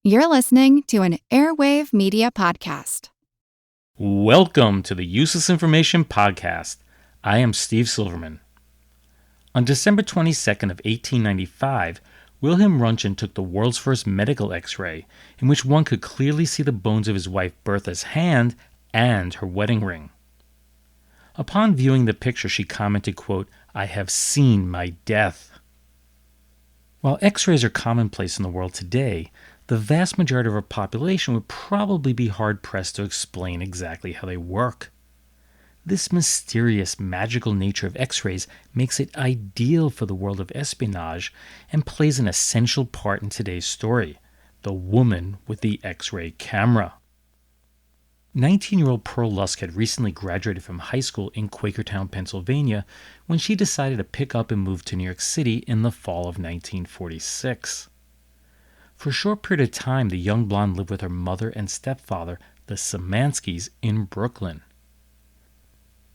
You're listening to an Airwave Media Podcast. Welcome to the Useless Information Podcast. I am Steve Silverman. On December 22nd of 1895, Wilhelm Röntgen took the world's first medical X-ray, in which one could clearly see the bones of his wife Bertha's hand and her wedding ring. Upon viewing the picture, she commented, quote, "I have seen my death." While X-rays are commonplace in the world today, the vast majority of our population would probably be hard-pressed to explain exactly how they work. This mysterious, magical nature of X-rays makes it ideal for the world of espionage and plays an essential part in today's story, the woman with the X-ray camera. 19-year-old Pearl Lusk had recently graduated from high school in Quakertown, Pennsylvania, when she decided to pick up and move to New York City in the fall of 1946. For a short period of time, the young blonde lived with her mother and stepfather, the Semanskys, in Brooklyn.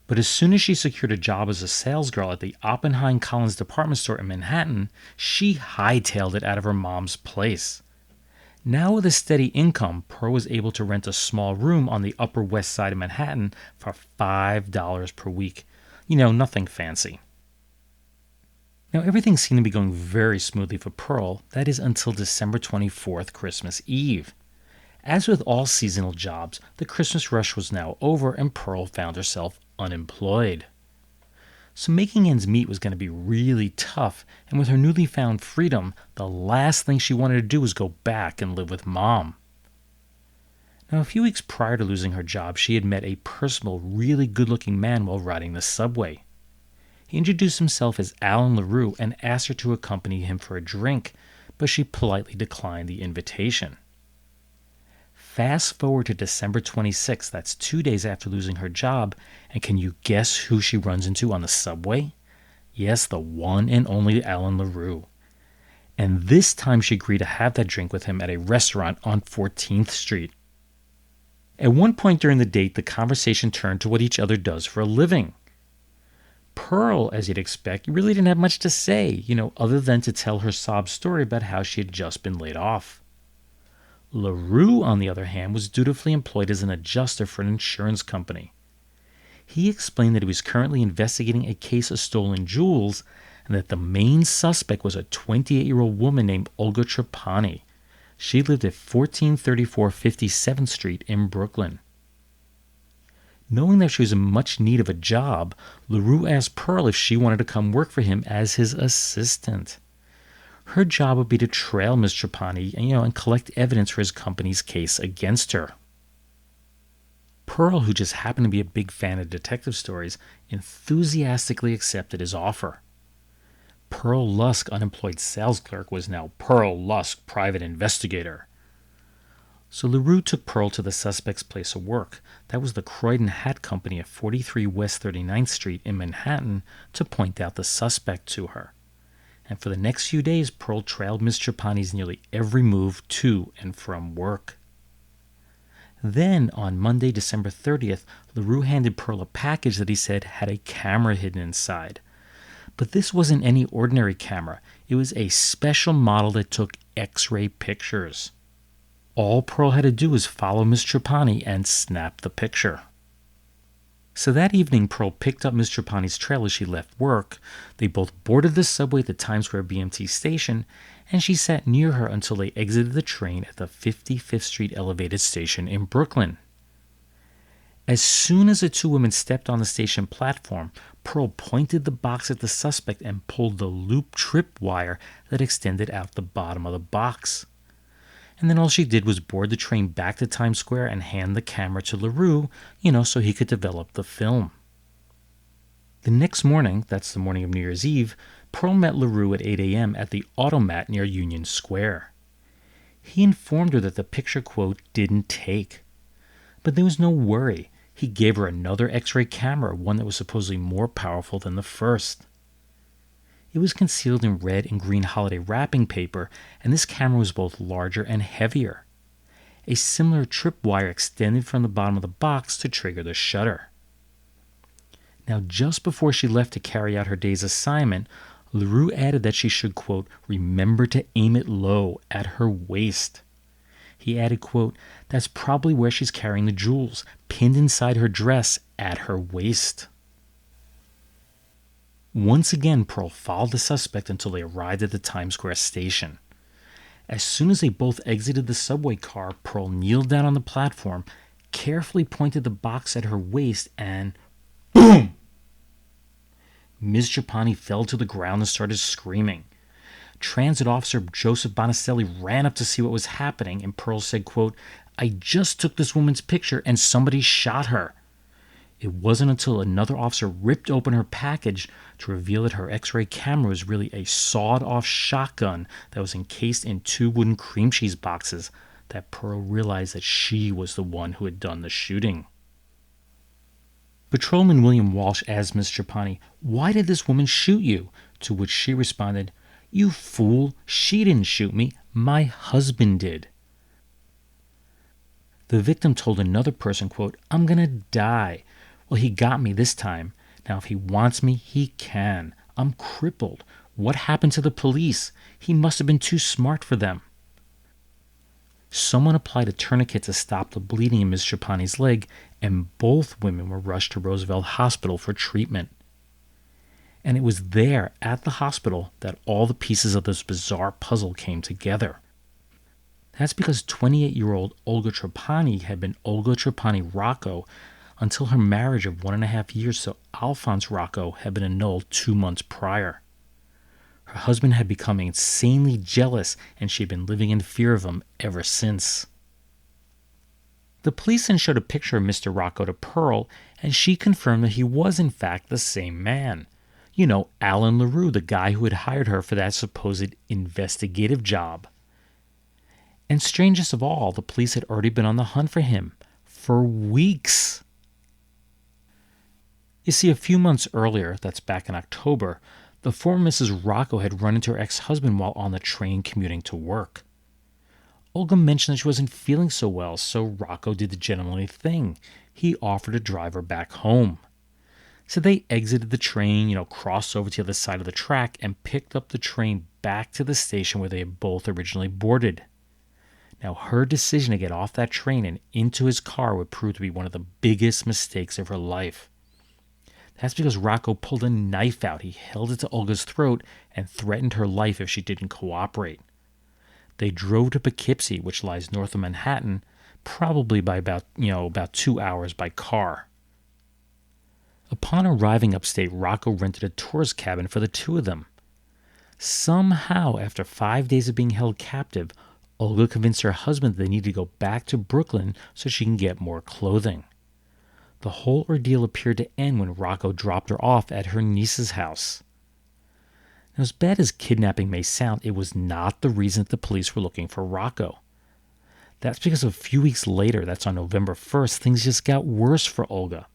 But as soon as she secured a job as a salesgirl at the Oppenheim Collins department store in Manhattan, she hightailed it out of her mom's place. Now with a steady income, Pearl was able to rent a small room on the Upper West Side of Manhattan for $5 per week. Nothing fancy. Now, everything seemed to be going very smoothly for Pearl, that is until December 24th, Christmas Eve. As with all seasonal jobs, the Christmas rush was now over and Pearl found herself unemployed. So making ends meet was going to be really tough, and with her newly found freedom, the last thing she wanted to do was go back and live with Mom. Now, a few weeks prior to losing her job, she had met a personable, really good-looking man while riding the subway. He introduced himself as Alan LaRue and asked her to accompany him for a drink, but she politely declined the invitation. Fast forward to December 26th, that's 2 days after losing her job, and can you guess who she runs into on the subway? Yes, the one and only Alan LaRue. And this time she agreed to have that drink with him at a restaurant on 14th Street. At one point during the date, the conversation turned to what each other does for a living. Pearl, as you'd expect, really didn't have much to say, other than to tell her sob story about how she had just been laid off. LaRue, on the other hand, was dutifully employed as an adjuster for an insurance company. He explained that he was currently investigating a case of stolen jewels and that the main suspect was a 28-year-old woman named Olga Trapani. She lived at 1434 57th Street in Brooklyn. Knowing that she was in much need of a job, LaRue asked Pearl if she wanted to come work for him as his assistant. Her job would be to trail Ms. Trapani and collect evidence for his company's case against her. Pearl, who just happened to be a big fan of detective stories, enthusiastically accepted his offer. Pearl Lusk, unemployed sales clerk, was now Pearl Lusk, private investigator. So LaRue took Pearl to the suspect's place of work. That was the Croydon Hat Company at 43 West 39th Street in Manhattan, to point out the suspect to her. And for the next few days, Pearl trailed Miss Trapani's nearly every move to and from work. Then, on Monday, December 30th, LaRue handed Pearl a package that he said had a camera hidden inside. But this wasn't any ordinary camera. It was a special model that took X-ray pictures. All Pearl had to do was follow Miss Trapani and snap the picture. So that evening, Pearl picked up Miss Trapani's trail as she left work. They both boarded the subway at the Times Square BMT station, and she sat near her until they exited the train at the 55th Street elevated station in Brooklyn. As soon as the two women stepped on the station platform, Pearl pointed the box at the suspect and pulled the loop tripwire that extended out the bottom of the box. And then all she did was board the train back to Times Square and hand the camera to LaRue, so he could develop the film. The next morning, that's the morning of New Year's Eve, Pearl met LaRue at 8 a.m. at the Automat near Union Square. He informed her that the picture, quote, didn't take. But there was no worry. He gave her another X-ray camera, one that was supposedly more powerful than the first. It was concealed in red and green holiday wrapping paper, and this camera was both larger and heavier. A similar tripwire extended from the bottom of the box to trigger the shutter. Now, just before she left to carry out her day's assignment, LaRue added that she should, quote, remember to aim it low at her waist. He added, quote, "That's probably where she's carrying the jewels, pinned inside her dress at her waist." Once again, Pearl followed the suspect until they arrived at the Times Square station. As soon as they both exited the subway car, Pearl kneeled down on the platform, carefully pointed the box at her waist, and boom! Ms. Trapani fell to the ground and started screaming. Transit officer Joseph Bonicelli ran up to see what was happening, and Pearl said, quote, "I just took this woman's picture and somebody shot her." It wasn't until another officer ripped open her package to reveal that her X-ray camera was really a sawed-off shotgun that was encased in 2 wooden cream cheese boxes that Pearl realized that she was the one who had done the shooting. Patrolman William Walsh asked Miss Trapani, "Why did this woman shoot you?" To which she responded, "You fool, she didn't shoot me, my husband did." The victim told another person, quote, "I'm gonna die. Well, he got me this time. Now, if he wants me, he can. I'm crippled. What happened to the police? He must have been too smart for them." Someone applied a tourniquet to stop the bleeding in Ms. Trapani's leg, and both women were rushed to Roosevelt Hospital for treatment. And it was there, at the hospital, that all the pieces of this bizarre puzzle came together. That's because 28-year-old Olga Trapani had been Olga Trapani Rocco until her marriage of 1.5 years to Alphonse Rocco had been annulled 2 months prior. Her husband had become insanely jealous, and she had been living in fear of him ever since. The police then showed a picture of Mr. Rocco to Pearl, and she confirmed that he was in fact the same man. You know, Alan LaRue, the guy who had hired her for that supposed investigative job. And strangest of all, the police had already been on the hunt for him for weeks. You see, a few months earlier, that's back in October, the former Mrs. Rocco had run into her ex-husband while on the train commuting to work. Olga mentioned that she wasn't feeling so well, so Rocco did the gentlemanly thing. He offered to drive her back home. So they exited the train, crossed over to the other side of the track, and picked up the train back to the station where they had both originally boarded. Now, her decision to get off that train and into his car would prove to be one of the biggest mistakes of her life. That's because Rocco pulled a knife out. He held it to Olga's throat and threatened her life if she didn't cooperate. They drove to Poughkeepsie, which lies north of Manhattan, probably by about 2 hours by car. Upon arriving upstate, Rocco rented a tourist cabin for the two of them. Somehow, after 5 days of being held captive, Olga convinced her husband that they needed to go back to Brooklyn so she can get more clothing. The whole ordeal appeared to end when Rocco dropped her off at her niece's house. Now, as bad as kidnapping may sound, it was not the reason that the police were looking for Rocco. That's because a few weeks later, that's on November 1st, things just got worse for Olga.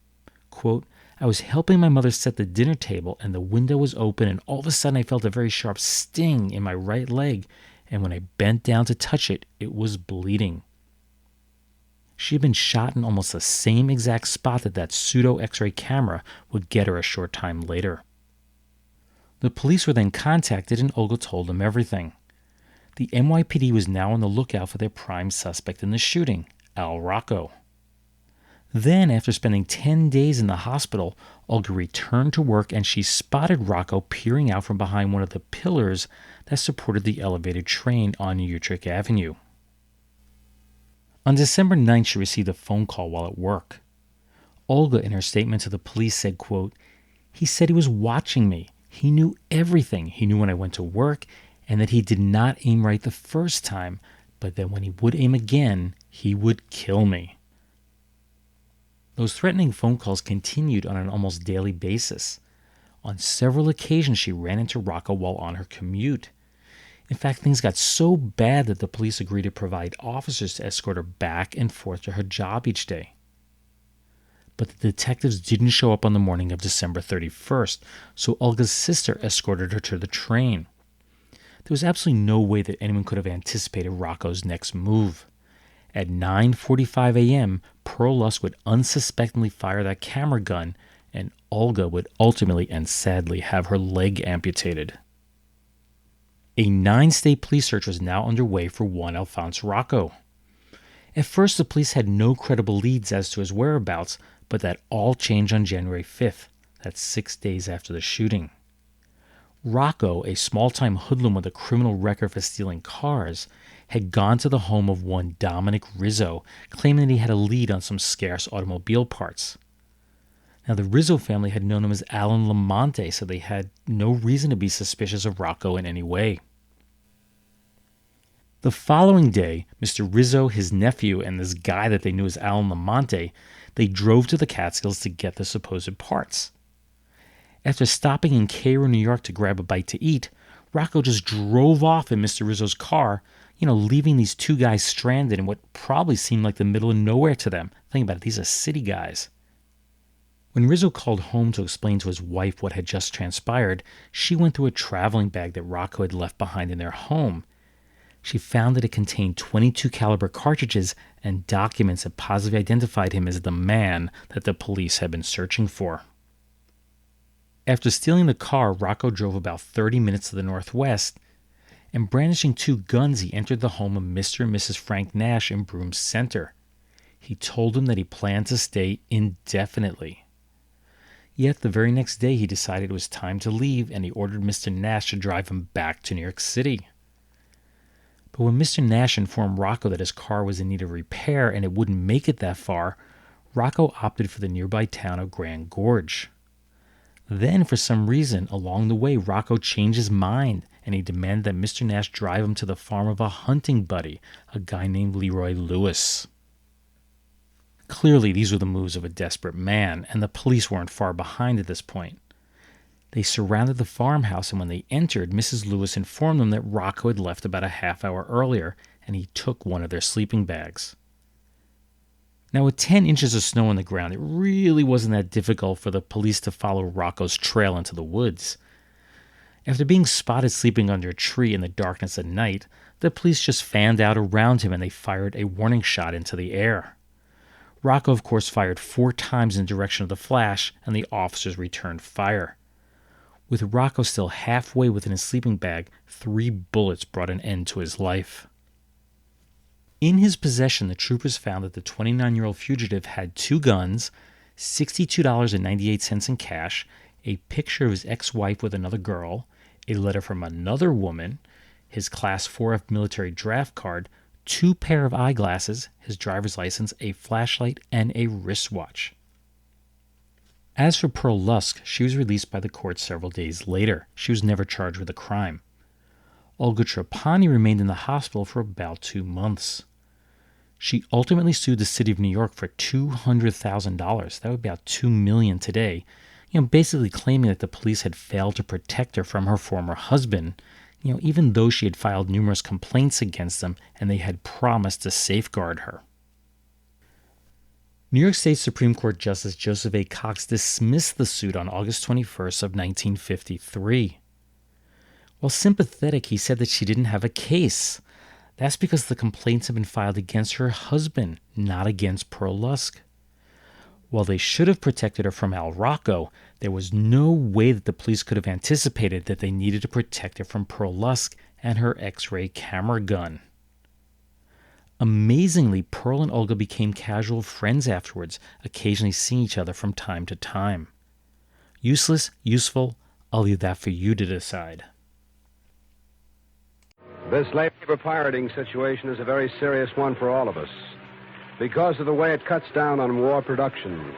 Quote, "I was helping my mother set the dinner table and the window was open, and all of a sudden I felt a very sharp sting in my right leg, and when I bent down to touch it, it was bleeding." She had been shot in almost the same exact spot that pseudo X-ray camera would get her a short time later. The police were then contacted and Olga told them everything. The NYPD was now on the lookout for their prime suspect in the shooting, Al Rocco. Then, after spending 10 days in the hospital, Olga returned to work and she spotted Rocco peering out from behind one of the pillars that supported the elevated train on Utrecht Avenue. On December 9th, she received a phone call while at work. Olga, in her statement to the police, said, quote, "He said he was watching me. He knew everything. He knew when I went to work and that he did not aim right the first time, but that when he would aim again, he would kill me." Those threatening phone calls continued on an almost daily basis. On several occasions, she ran into Rocco while on her commute. In fact, things got so bad that the police agreed to provide officers to escort her back and forth to her job each day. But the detectives didn't show up on the morning of December 31st, so Olga's sister escorted her to the train. There was absolutely no way that anyone could have anticipated Rocco's next move. At 9:45 a.m., Pearl Lusk would unsuspectingly fire that camera gun, and Olga would ultimately and sadly have her leg amputated. A 9-state police search was now underway for one Alphonse Rocco. At first, the police had no credible leads as to his whereabouts, but that all changed on January 5th. That's 6 days after the shooting. Rocco, a small-time hoodlum with a criminal record for stealing cars, had gone to the home of one Dominic Rizzo, claiming that he had a lead on some scarce automobile parts. Now, the Rizzo family had known him as Alan Lamonte, so they had no reason to be suspicious of Rocco in any way. The following day, Mr. Rizzo, his nephew, and this guy that they knew as Alan Lamonte, they drove to the Catskills to get the supposed parts. After stopping in Cairo, New York to grab a bite to eat, Rocco just drove off in Mr. Rizzo's car, leaving these two guys stranded in what probably seemed like the middle of nowhere to them. Think about it, these are city guys. When Rizzo called home to explain to his wife what had just transpired, she went through a traveling bag that Rocco had left behind in their home. She found that it contained .22 caliber cartridges and documents that positively identified him as the man that the police had been searching for. After stealing the car, Rocco drove about 30 minutes to the northwest, and brandishing two guns, he entered the home of Mr. and Mrs. Frank Nash in Broome Center. He told them that he planned to stay indefinitely. Yet the very next day he decided it was time to leave, and he ordered Mr. Nash to drive him back to New York City. But when Mr. Nash informed Rocco that his car was in need of repair and it wouldn't make it that far, Rocco opted for the nearby town of Grand Gorge. Then, for some reason, along the way, Rocco changed his mind, and he demanded that Mr. Nash drive him to the farm of a hunting buddy, a guy named Leroy Lewis. Clearly, these were the moves of a desperate man, and the police weren't far behind at this point. They surrounded the farmhouse, and when they entered, Mrs. Lewis informed them that Rocco had left about a half hour earlier, and he took one of their sleeping bags. Now, with 10 inches of snow on the ground, it really wasn't that difficult for the police to follow Rocco's trail into the woods. After being spotted sleeping under a tree in the darkness at night, the police just fanned out around him and they fired a warning shot into the air. Rocco, of course, fired 4 times in the direction of the flash, and the officers returned fire. With Rocco still halfway within his sleeping bag, 3 bullets brought an end to his life. In his possession, the troopers found that the 29-year-old fugitive had 2 guns, $62.98 in cash, a picture of his ex-wife with another girl, a letter from another woman, his Class 4F military draft card, 2 pair of eyeglasses, his driver's license, a flashlight, and a wristwatch. As for Pearl Lusk, she was released by the court several days later. She was never charged with a crime. Olga Trapani remained in the hospital for about 2 months. She ultimately sued the city of New York for $200,000. That would be about $2 million today. Basically claiming that the police had failed to protect her from her former husband, even though she had filed numerous complaints against them and they had promised to safeguard her. New York State Supreme Court Justice Joseph A. Cox dismissed the suit on August 21st of 1953. While sympathetic, he said that she didn't have a case. That's because the complaints had been filed against her husband, not against Pearl Lusk. While they should have protected her from Al Rocco, there was no way that the police could have anticipated that they needed to protect her from Pearl Lusk and her X-ray camera gun. Amazingly, Pearl and Olga became casual friends afterwards, occasionally seeing each other from time to time. Useless, useful, I'll leave that for you to decide. This labor pirating situation is a very serious one for all of us because of the way it cuts down on war production.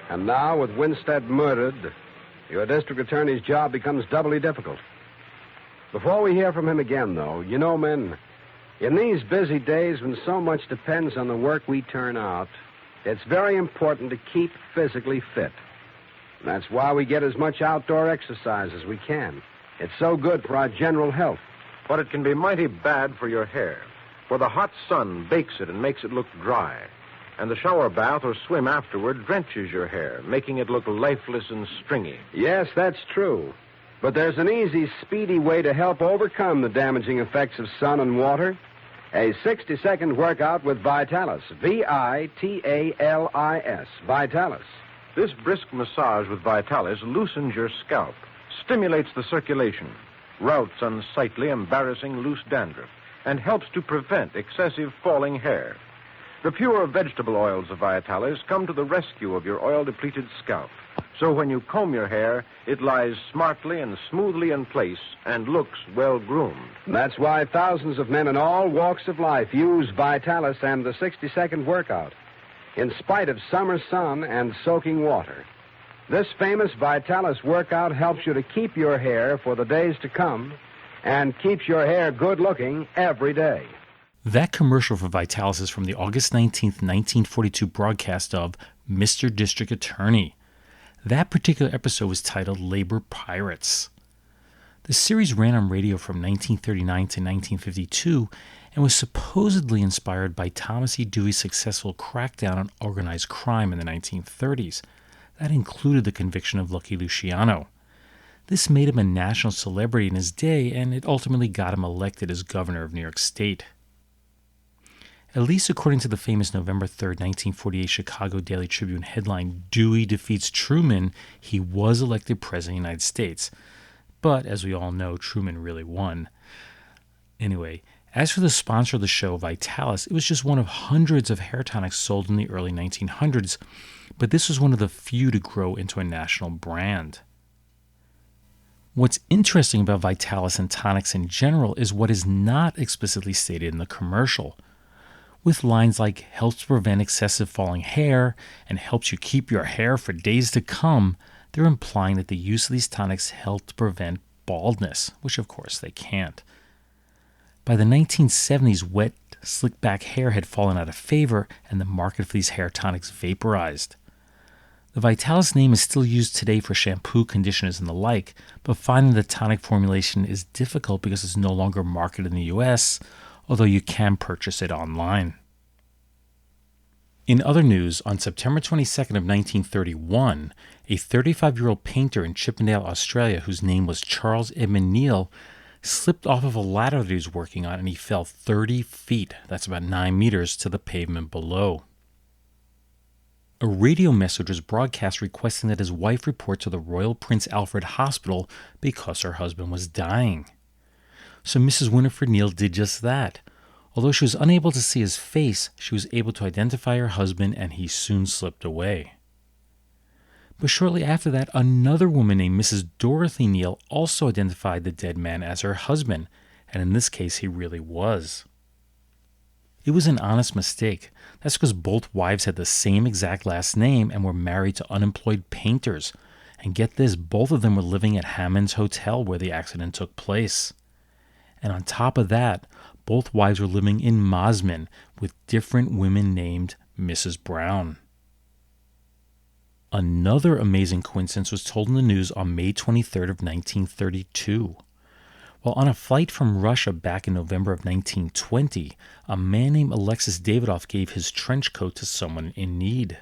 And now, with Winstead murdered, your district attorney's job becomes doubly difficult. Before we hear from him again, though, men, in these busy days when so much depends on the work we turn out, it's very important to keep physically fit. And that's why we get as much outdoor exercise as we can. It's so good for our general health. But it can be mighty bad for your hair, for the hot sun bakes it and makes it look dry, and the shower bath or swim afterward drenches your hair, making it look lifeless and stringy. Yes, that's true. But there's an easy, speedy way to help overcome the damaging effects of sun and water. A 60-second workout with Vitalis. Vitalis. Vitalis. This brisk massage with Vitalis loosens your scalp, stimulates the circulation, routs unsightly, embarrassing loose dandruff, and helps to prevent excessive falling hair. The pure vegetable oils of Vitalis come to the rescue of your oil-depleted scalp. So when you comb your hair, it lies smartly and smoothly in place and looks well-groomed. That's why thousands of men in all walks of life use Vitalis and the 60-second workout, in spite of summer sun and soaking water. This famous Vitalis workout helps you to keep your hair for the days to come and keeps your hair good-looking every day. That commercial for Vitalis is from the August 19th, 1942 broadcast of Mr. District Attorney. That particular episode was titled Labor Pirates. The series ran on radio from 1939 to 1952 and was supposedly inspired by Thomas E. Dewey's successful crackdown on organized crime in the 1930s. That included the conviction of Lucky Luciano. This made him a national celebrity in his day, and it ultimately got him elected as governor of New York State. At least according to the famous November 3, 1948 Chicago Daily Tribune headline, Dewey defeats Truman, he was elected president of the United States. But, as we all know, Truman really won. Anyway, as for the sponsor of the show, Vitalis, it was just one of hundreds of hair tonics sold in the early 1900s, but this was one of the few to grow into a national brand. What's interesting about Vitalis and tonics in general is what is not explicitly stated in the commercial. With lines like helps prevent excessive falling hair and helps you keep your hair for days to come, they're implying that the use of these tonics helped prevent baldness, which of course they can't. By the 1970s, wet, slick back hair had fallen out of favor and the market for these hair tonics vaporized. The Vitalis name is still used today for shampoo, conditioners, and the like, but finding the tonic formulation is difficult because it's no longer marketed in the U.S., although you can purchase it online. In other news, on September 22nd of 1931, a 35-year-old painter in Chippendale, Australia, whose name was Charles Edmund Neal, slipped off of a ladder that he was working on and he fell 30 feet, that's about 9 meters, to the pavement below. A radio message was broadcast requesting that his wife report to the Royal Prince Alfred Hospital because her husband was dying. So Mrs. Winifred Neal did just that. Although she was unable to see his face, she was able to identify her husband, and he soon slipped away. But shortly after that, another woman named Mrs. Dorothy Neal also identified the dead man as her husband, and in this case he really was. It was an honest mistake. That's because both wives had the same exact last name and were married to unemployed painters. And get this, both of them were living at Hammond's Hotel where the accident took place. And on top of that, both wives were living in Mosman with different women named Mrs. Brown. Another amazing coincidence was told in the news on May 23rd of 1932. While on a flight from Russia back in November of 1920, a man named Alexis Davidoff gave his trench coat to someone in need.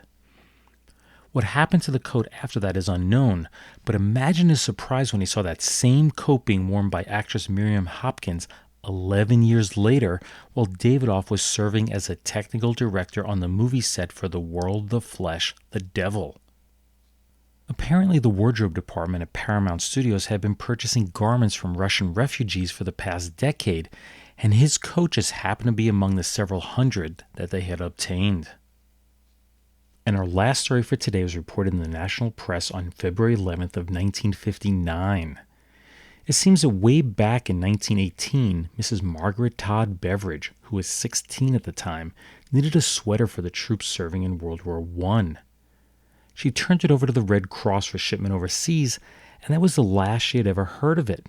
What happened to the coat after that is unknown, but imagine his surprise when he saw that same coat being worn by actress Miriam Hopkins 11 years later while Davidoff was serving as a technical director on the movie set for The World, the Flesh, the Devil. Apparently, the wardrobe department at Paramount Studios had been purchasing garments from Russian refugees for the past decade, and his coat just happened to be among the several hundred that they had obtained. And our last story for today was reported in the national press on February 11th of 1959. It seems that way back in 1918, Mrs. Margaret Todd Beveridge, who was 16 at the time, needed a sweater for the troops serving in World War I. She turned it over to the Red Cross for shipment overseas, and that was the last she had ever heard of it.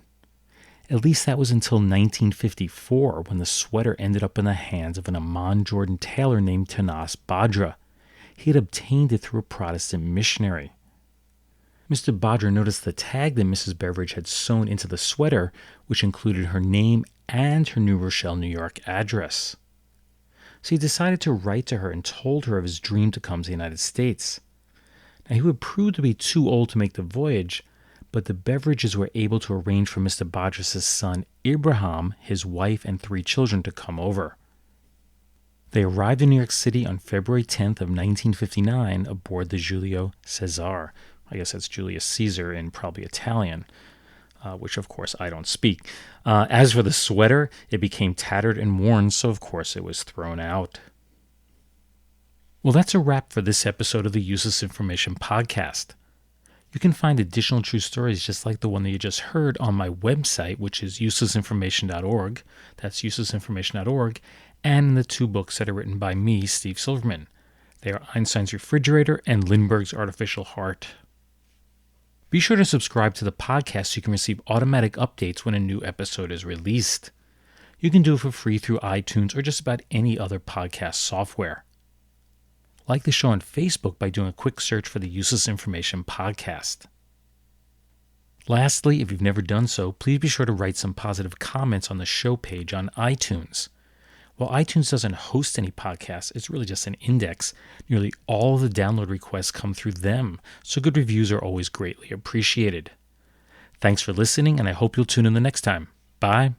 At least that was until 1954, when the sweater ended up in the hands of an Amman Jordan tailor named Tanas Badra. He had obtained it through a Protestant missionary. Mr. Badra noticed the tag that Mrs. Beveridge had sewn into the sweater, which included her name and her New Rochelle, New York address. So he decided to write to her and told her of his dream to come to the United States. Now, he would prove to be too old to make the voyage, but the Beveridges were able to arrange for Mr. Badra's son, Ibrahim, his wife, and 3 children to come over. They arrived in New York City on February 10th of 1959 aboard the Giulio Cesare. I guess that's Julius Caesar in probably Italian. which of course I don't speak. As for the sweater, it became tattered and worn, so of course it was thrown out. Well, that's a wrap for this episode of the Useless Information Podcast. You can find additional true stories just like the one that you just heard on my website, which is uselessinformation.org. That's uselessinformation.org, and in the 2 books that are written by me, Steve Silverman. They are Einstein's Refrigerator and Lindbergh's Artificial Heart. Be sure to subscribe to the podcast so you can receive automatic updates when a new episode is released. You can do it for free through iTunes or just about any other podcast software. Like the show on Facebook by doing a quick search for the Useless Information Podcast. Lastly, if you've never done so, please be sure to write some positive comments on the show page on iTunes. While iTunes doesn't host any podcasts, it's really just an index. Nearly all of the download requests come through them, so good reviews are always greatly appreciated. Thanks for listening, and I hope you'll tune in the next time. Bye.